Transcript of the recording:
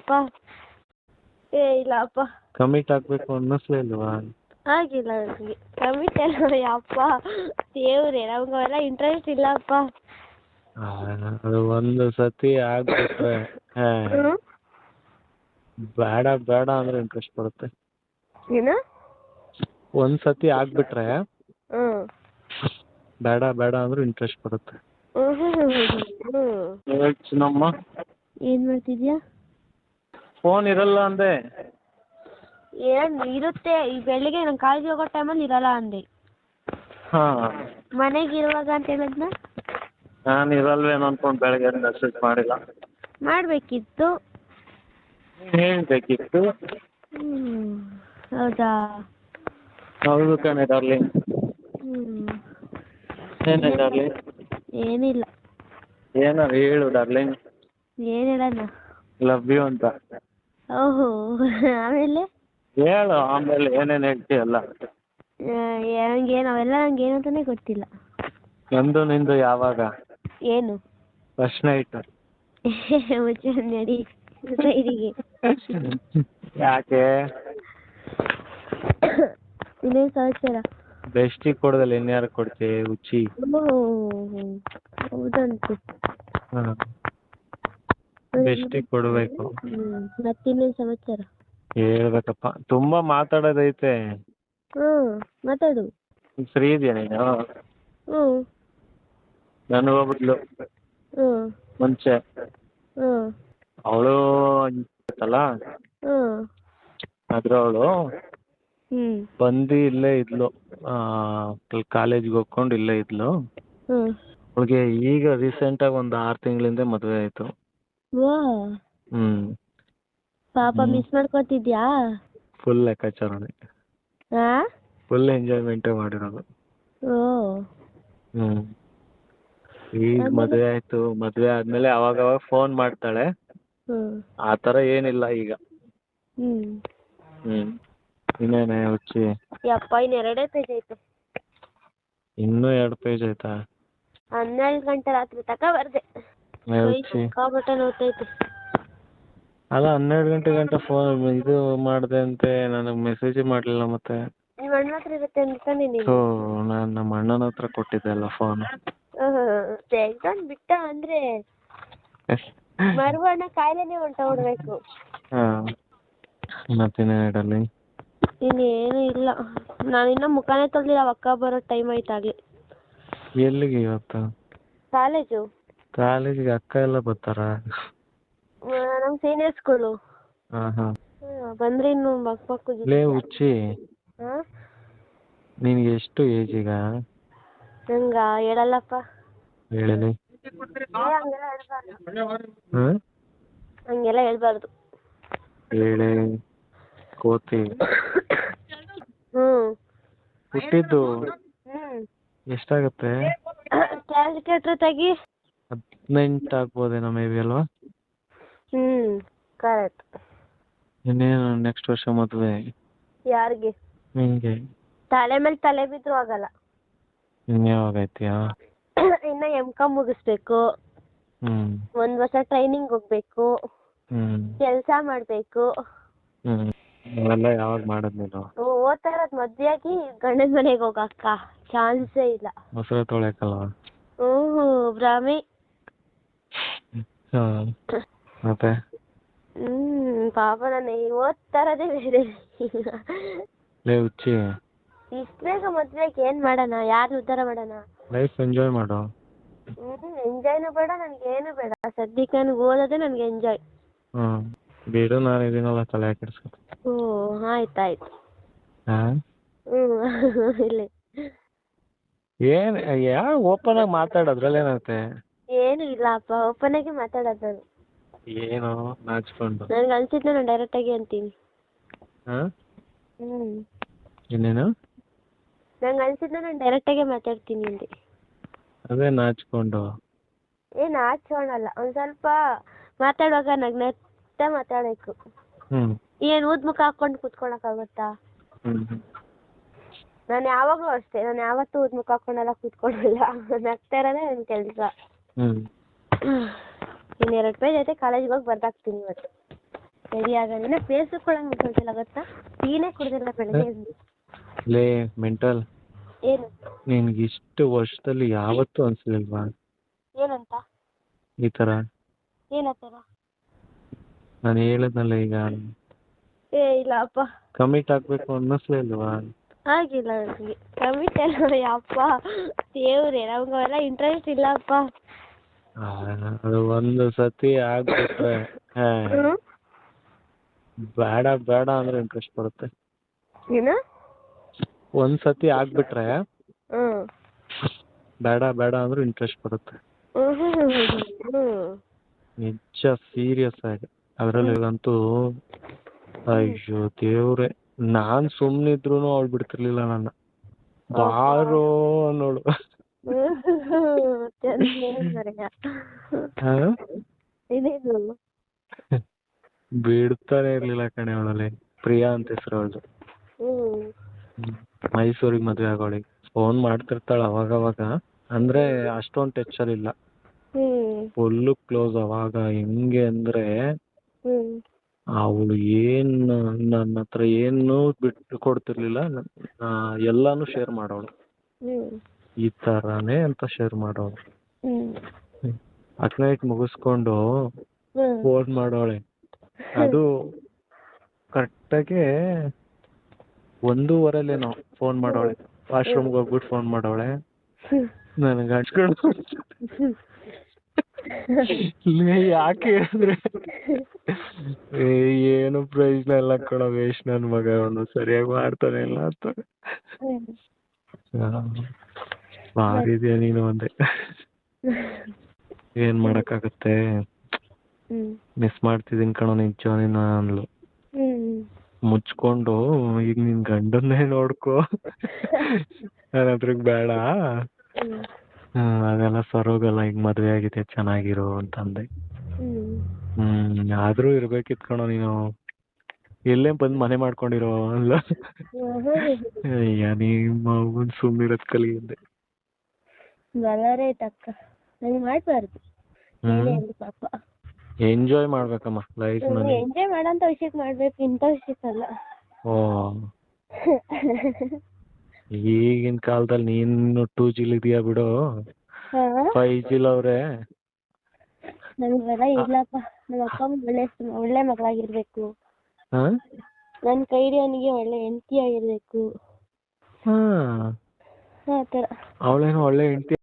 ಅಪ್ಪ. ಇಲ್ಲಪ್ಪ. ಕಮಿಟ್ ಆಗ್ಬೇಕು ಅನ್ನಿಸ್ಲಿಲ್ವಾ? ಆಗಿಲ್ಲ ನನಗೆ ಕಮಿಟ್ ಎಲ್ಲ ಯಪ್ಪ ದೇವ್ರೆ, ನಮ್ಗೆ ಅವೆಲ್ಲ ಇಂಟ್ರೆಸ್ಟ್ ಇಲ್ಲಪ್ಪ. ಅದು ಒಂದು ಸತಿ ಆಗ್ಬಿಟ್ರೆ ಬೇಡ ಬೇಡ ಅಂದ್ರೆ ಇಂಟ್ರೆಸ್ಟ್ ಬರುತ್ತೆ. ಏನು? ಒಂದ್ ಸತಿ ಆಗ್ಬಿಟ್ರೆ ಬೇಡ ಬೇಡ ಅಂದ್ರೆ ಇಂಟ್ರೆಸ್ಟ್ ಬರುತ್ತೆ. ಚಿನ್ನಮ್ಮ ಏನ್ ಮಾಡ್ತಿದ್ಯಾ? ಫೋನ್ ಇರಲ್ಲ ಅಂದೆ. ಏನ್ ಇರುತ್ತೆ, ಈ ಬೆಳಿಗ್ಗೆ ನಾನು ಕಾಲೇಜ್ ಹೋಗೋ ಟೈಮಲ್ಲಿ ಇರಲ್ಲ ಅಂದೆ. ಮನೆಗೆ ಇರುವಾಗ ಅಂತ ಹೇಳಿದ್ನ. ನಾನು ಇರಲ್ವೇನೋ ಅನ್ಕೊಂಡು ಬೆಳಗ್ಗೆ ಮೆಸೇಜ್ ಮಾಡಿಲ್ಲ. ಮಾಡಬೇಕಿತ್ತು. ಹೇಳ್ಬೇಕಿತ್ತು. ಹೌದಾ? ಹೌದು ಕಣೆ ಡಾರ್ಲಿಂಗ್. ಏನೇ ಡಾರ್ಲಿಂಗ್? ಏನಿಲ್ಲ. ಏನಾರು ಹೇಳು ಡಾರ್ಲಿಂಗ್. ಏನ್ ಹೇಳೋಣ? ಲವ್ ಯು ಅಂತ. ಓಹೋ, ಆಮೇಲೆ ಹೇಳು ಆಮೇಲೆ ಏನೇನು ಹೇಳ್ತೀಯಲ್ಲ. ಅವೆಲ್ಲ ನಂಗೆ ಏನು ಅಂತಾನೆ ಗೊತ್ತಿಲ್ಲ. ನಂದು ನಿಂದು ಯಾವಾಗ? ಏನು? First night. ನಡಿ ಸೈಡಿಗೆ. ಯಾಕೆ? ಇನ್ನೇನು ಸಮಾಚಾರ? ಬೆಸ್ಟಿಗೆ ಕೊಡೋದಲ್ಲ ಇನ್ಯಾರು ಕೊಡ್ತೀವಿ ಹುಚ್ಚಿ? ಹೌದಂತೆ. ಬೆಸ್ಟಿಗೆ ಕೊಡಬೇಕು. ಮತ್ತಿನ್ನೇನು ಸಮಾಚಾರ? ಹೇಳ್ಬೇಕಪ್ಪ, ತುಂಬಾ ಮಾತಾಡೋದೈತೆ. ಮಾತಾಡು. ಫ್ರೀ ಇದೆಯಾ ನೀನು? ನನಗೋಗ್ಬಿಟ್ಲು ಮುಂಚೆ. ಅವಳು ಅಲ್ಲ ಆದ್ರೆ ಅವಳು ಬಂದು ಇಲ್ಲೇ ಇದ್ಲು, ಕಾಲೇಜ್ಗೆ ಹೋಗ್ಕೊಂಡು ಇಲ್ಲೇ ಇದ್ಲು. ಅವಳಿಗೆ ಈಗ ರೀಸೆಂಟ್ ಆಗಿ ಒಂದು 6 ತಿಂಗಳಿಂದ ಮದುವೆ ಆಯ್ತು. ಪಾಪ ಮಿಸ್ ಮಾಡ್ಕೊತಿದ್ಯಾ? ಫುಲ್ ಲೆಕ್ಕಾಚಾರನೆ, ಫುಲ್ ಎಂಜಾಯ್ಮೆಂಟೇ ಮಾಡಿರೋದು. ಈಗ ಮದುವೆ ಆಯ್ತು. ಮದುವೆ ಆದ್ಮೇಲೆ ಅವಾಗ ಫೋನ್ ಮಾಡ್ತಾಳೆ, ಆತರ ಏನಿಲ್ಲ ಈಗ. ಇನ್ನೇನೆ ಹುಚ್ಚಿ? ಯಪ್ಪ, ಇನ್ನು 2 ಪೇಜ್ ಐತೆ. ಇನ್ನೂ 2 ಪೇಜ್ ಆಯ್ತಾ? 12 ಗಂಟೆ ರಾತ್ರಿ ತಕ ಬರ್ದೆ. ಸಿಕ್ಕಾಪಟ್ಟೆ ನೋತೈತೆ. ಅಲ್ಲ 12 ಗಂಟೆ ಗಂಟ ಫೋನ್ ಇದು ಮಾಡಿದೆ ಅಂತೆ, ನನಗೆ ಮೆಸೇಜ್ ಮಾಡಲಿಲ್ಲ. ಮತ್ತೆ ನಿಮ್ಮ ಅಣ್ಣ ಹತ್ರ ಇರುತ್ತೆ ಅನ್ಕೊಂಡಿನಿ. ನಾನು ನಮ್ಮ ಅಣ್ಣನ ಹತ್ರ ಕೊಟ್ಟಿದ್ದೆ ಅಲ್ಲ ಫೋನ್. ತೆಗ್ದು ಬಿಟ್ಟ ಅಂದ್ರೆ ಮರುವಣ್ಣ ಕಾಯಿಲೆನೇ ಹೊಂಟೋಗ್ಬಿಡ್ಬೇಕು. ಮತ್ತೇನೇ ಹೇಳಲಿ? ಇನ್ನೇನು ಇಲ್ಲ, ನಾನಿನ್ನ ಮುಖಾನೇ ತೊಳೆದಿಲ್ಲ. ಅಕ್ಕ ಬರೋ ಟೈಮ್ ಆಯ್ತಾಗ್ಲಿ. ಎಲ್ಲಿಗೆ ಇವತ್ತು? ಕಾಲೇಜು. ಕಾಲೇಜಿಗೆ ಅಕ್ಕ ಎಲ್ಲ ಬರ್ತಾರ? ನಮ್ಮ ಸೀನಿಯರ್ಸ್ಗಳು ಬಂದ್ರೆ ಇನ್ನು ಬಕ್ಬಕ್ಕು. ಲೇ ಹುಚ್ಚಿ, ನಿನ್ಗೆ ಎಷ್ಟು ಏಜ್ ಈಗ? ನಂಗ ಹೇಳಲ್ಲಪ್ಪ. ಹೇಳಲಿ. ಹಂಗೆಲ್ಲ ಹೇಳ್ಬಾರ್ದು. ಹೇಳಿ ಕೋತಿ. ಹುಟ್ಟಿದ್ದು ಎಷ್ಟಾಗತ್ತೆ? ಕ್ಯಾಲ್ಕುಲೇಟರ್ ತೆಗಿ. 18 ಆಗ್ಬೋದೇನೋ ಮೇ ಬಿ ಅಲ್ವಾ? ಕರೆಕ್ಟ್. ಇನ್ನೇನು ನೆಕ್ಸ್ಟ್ ವರ್ಷ ಮದುವೆ? ಯಾರಿಗೆ? ನಿಂಗೆ. ತಲೆ ಮೇಲೆ ತಲೆ ಬಿದ್ರು ಆಗಲ್ಲ. ಇನ್ಯಾವಾಗೈತಿಯಾ? ಇನ್ನ M.Com ಮುಗಿಸ್ಬೇಕು. 1 ವರ್ಷ ಟ್ರೈನಿಂಗ್ ಹೋಗ್ಬೇಕು. ಕೆಲಸ ಮಾಡ್ಬೇಕು. ಅವೆಲ್ಲ ಯಾವಾಗ ಮಾಡೋದು ನೀನು? ಓದ್ತಾ ಇರೋದು ಮದ್ವೆಯಾಗಿ ಗಂಡನ ಮನೆಗೆ ಹೋಗಕ್ಕ ಚಾನ್ಸೇ ಇಲ್ಲ. ಮೊಸರು ತೊಳೆಯಕ್ಕಲ್ವಾ? ಭ್ರಮೆ. ಮತ್ತೆ ಪಾಪ ನಾನು ಓದ್ತಾ ಇರೋದೇ ಬೇರೆ. ಲೇ ಹುಚ್ಚಿ, ಇಷ್ಟು ಬೇಗ ಮದ್ವೆಗೆ ಏನ್ ಮಾಡೋಣ? ಯಾರು ಉದ್ಧಾರ ಮಾಡೋಣ? ಲೈಫ್ ಎಂಜಾಯ್ ಮಾಡು. ಎಂಜಾಯ್ನು ಬೇಡ, ನನ್ಗೇನು ಬೇಡ. ಸದ್ಯಕ್ಕೆ ನನಗೆ ಓದೋದೇ ನನ್ಗೆ ಎಂಜಾಯ್. ಬಿಡು, ನಾನು ಇದೀನಲ್ಲ, ತಲೆ ಕೆಡಿಸ್ಕೊತ. ಆಯ್ತಾಯ್ತು. ಇಲ್ಲ ಏನ್ ಓಪನ್ ಆಗಿ ಮಾತಾಡೋದ್ರಲ್ಲಿ ಏನಂತೆ? ಏನು ಇಲ್ಲಪ್ಪ, ಓಪನ್ ಆಗಿ ಮಾತಾಡೋದು ನಾನು. ಏನು ನಾಚ್ಕೊಂಡು? ನನ್ಗೆ ಅನ್ಸಿದ್ನ ನಾನು ಡೈರೆಕ್ಟ್ ಆಗಿ ಅಂತೀನಿ. ಇನ್ನೇನು? ನಂಗೆ ಅನ್ಸಿದ್ನ ನಾನು ಡೈರೆಕ್ಟ್ ಆಗಿ ಮಾತಾಡ್ತೀನಿ ಅಂದೆ. ಅದೇ ನಾಚ್ಕೊಂಡು? ನಾಚ್ಕೊಳಲ್ಲ, ಒಂದ್ ಸ್ವಲ್ಪ ಮಾತಾಡುವಾಗ ನಗ್ನಗ್ತಾ ಮಾತಾಡಬೇಕು. ಏನ್ ಊದ್ ಮುಖ ಹಾಕೊಂಡು ಕೂತ್ಕೊಳಕ್ಕಾಗುತ್ತಾ? ನಾನು ಯಾವಾಗಲೂ ಅಷ್ಟೇ, ನಾನು ಯಾವತ್ತೂ ಊದ್ ಮುಖ ಹಾಕೊಂಡೆಲ್ಲ ಕೂತ್ಕೊಳ್ಳಲ್ಲ. ನಗ್ತಾ ಇರೋದೇ ನನ್ನ ಕೆಲಸ. ಇನ್ನು 2 ಪೇಜ್ ಐತೆ, ಕಾಲೇಜಿಗೆ ಹೋಗಿ ಬರ್ದಾಕ್ತೀನಿ ಇವತ್ತು. ರೆಡಿ ಆಗೋದಿನ ಬೇಸಿಕೊಳ್ಳಂಗೆ ಗೊತ್ತಿಲ್ಲ ಗೊತ್ತಾ, ಟೀನೇ ಕುಡ್ದಿಲ್ಲ ಬೆಳಗ್ಗೆ. ಲೇ ಮೆಂಟಲ್, ಏನು ನಿನ್ಗೆ ಇಷ್ಟು ವರ್ಷದಲ್ಲಿ ಯಾವತ್ತೂ ಅನ್ಸ್ಲಿಲ್ವಾ ಏನಂತ? ಈ ತರ? ಏನತ್ತರ? ನಾನು ಹೇಳಿದ್ನಲ್ಲ ಈಗ, ಇಲ್ಲಪ್ಪ, ಕಮಿಟ್ ಆಗ್ಬೇಕು ಅನ್ನಿಸ್ಲಿಲ್ವಾ? ಆಗಿಲ್ಲ ನನಗೆ ಕಮಿಟ್ ಎಲ್ಲ. ಯಪ್ಪ ದೇವ್ರೆ, ನಮ್ಗೆಲ್ಲ ಇಂಟ್ರೆಸ್ಟ್ ಇಲ್ಲಪ್ಪ. ಅದು ಒಂದು ಸತಿ ಆಗ್ಬಿಟ್ರೆ ಬೇಡ ಬೇಡ ಅಂದ್ರೆ ಇಂಟ್ರೆಸ್ಟ್ ಬರುತ್ತೆ. ಏನು? ಒಂದ್ ಸತಿ ಆಗ್ಬಿಟ್ರೆ ಬೇಡ ಬೇಡ ಅಂದ್ರೆ ಇಂಟ್ರೆಸ್ಟ್ ಬರುತ್ತೆ. ನಿಜ, ಸೀರಿಯಸ್ ಆಗಿ. ಅದ್ರಲ್ಲಿಗಂತೂ ಅಯ್ಯೋ ದೇವ್ರೆ, ನಾನ್ ಸುಮ್ನಿದ್ರು ಅವಳು ಬಿಡ್ತಿರ್ಲಿಲ್ಲ ನನ್ನ. ಬಾರೋ ನೋಡು. ಬಿಡ್ತಾನೆ ಇರ್ಲಿಲ್ಲ ಕಣೆ ಅವಳಲ್ಲಿ. ಪ್ರಿಯಾ ಅಂತ ಹೆಸರು ಅವಳದು. ಮೈಸೂರಿಗೆ ಮದ್ವೆ ಆಗೋಳಿಗೆ ಫೋನ್ ಮಾಡ್ತಿರ್ತಾಳ ಅವಾಗವಾಗ. ಅಂದ್ರೆ ಅಷ್ಟೊಂದು ಟಚ್ ಅಲ್ಲಿ ಇಲ್ಲ, ಫುಲ್ ಕ್ಲೋಸ್. ಅವಾಗ ಹೆಂಗೆ ಅಂದ್ರೆ ಅವಳು ನನ್ನ ಹತ್ರ ಏನು ಬಿಟ್ಟು ಕೊಡ್ತಿರ್ಲಿಲ್ಲ, ಎಲ್ಲಾನು ಶೇರ್ ಮಾಡೋಳು. ಈ ತರಾನೇ ಅಂತ ಶೇರ್ ಮಾಡೋಳು. ನೈಟ್ ಮುಗಿಸ್ಕೊಂಡು ಫೋನ್ ಮಾಡೋಳೆ. ಅದು ಕರೆಕ್ಟಾಗಿ 1:15 ಫೋನ್ ಮಾಡೋಳೆ. ವಾಶ್ರೂಮ್ಗೆ ಹೋಗ್ಬಿಟ್ಟು ಫೋನ್ ಮಾಡೋಳೆ. ನನಗೆ ಹಚ್ಕೊಂಡು ಯಾಕೆ ಹೇಳಿದ್ರೆ, ಏನು ಪ್ರಯೋಜನ ಇಲ್ಲ ಕಣ, ವೇಸ್ಟ್ ನನ್ ಮಗ, ಅವನು ಸರಿಯಾಗಿ ಮಾಡ್ತಾನೆ ಇಲ್ಲ ಅಂತ. ಬಾರಿದ್ಯಾ ನೀನು ಒಂದೇ. ಏನ್ ಮಾಡಕ್ಕಾಗತ್ತೆ, ಮಿಸ್ ಮಾಡ್ತಿದೀನಿ ಕಣೋ ನಿಜ ನಿನ್ನ ಅಂದ್ಲು. ಮುಚ್ಕೊಂಡು ಈಗ ನಿನ್ ಗಂಡನ್ನೇ ನೋಡ್ಕೋ, ನನ್ನ ಹತ್ರಕ್ ಬೇಡ, ಅದೆಲ್ಲ ಸರೋಗಲ್ಲ, ಈಗ ಮದ್ವೆ ಆಗಿದೆ ಚೆನ್ನಾಗಿರೋ ಅಂತಂದೆ. ಆದ್ರೂ ಇರ್ಬೇಕಿತ್ ಕಣೋ ನೀನು, ಎಲ್ಲೇ ಬಂದ್ ಮನೆ ಮಾಡ್ಕೊಂಡಿರೋ ಅಲ್ಲ. ಅಯ್ಯ ನಿಮ್ಮ ಸುಮ್ಮಿರತ್ ಕಲಿಯುತ್ತೆ. ಮಾಡ್ಬಾರ್ದು, ಪಾಪ. ಎಂಜಾಯ್ ಮಾಡ್ಬೇಕಮ್ಮ ಲೈಫ್ ನಲ್ಲಿ. ಎಂಜಾಯ್ ಮಾಡಂತ ವಿಷಯಕ್ಕೆ ಮಾಡ್ಬೇಕು, ಇಂಥ ವಿಷಯಕ್ಕಲ್ಲ. ಓ ಈಗಿನ ಕಾಲದಲ್ಲಿ ನೀನು 2G ಇದೆಯಾ ಬಿಡು, 5G ಅವ್ರೆ. ನಮ್ಗೆಲ್ಲ ಇಲ್ಲಪ್ಪ, ನಮ್ಮ ಅಪ್ಪ ಒಳ್ಳೆ ಮಗಳಾಗಿರ್ಬೇಕು, ನನ್ ಕೈಲಿ ಅವನಿಗೆ ಒಳ್ಳೆ ಹೆಂಡತಿ ಆಗಿರ್ಬೇಕು. ಅವಳೇನು ಒಳ್ಳೆ ಹೆಂಡತಿ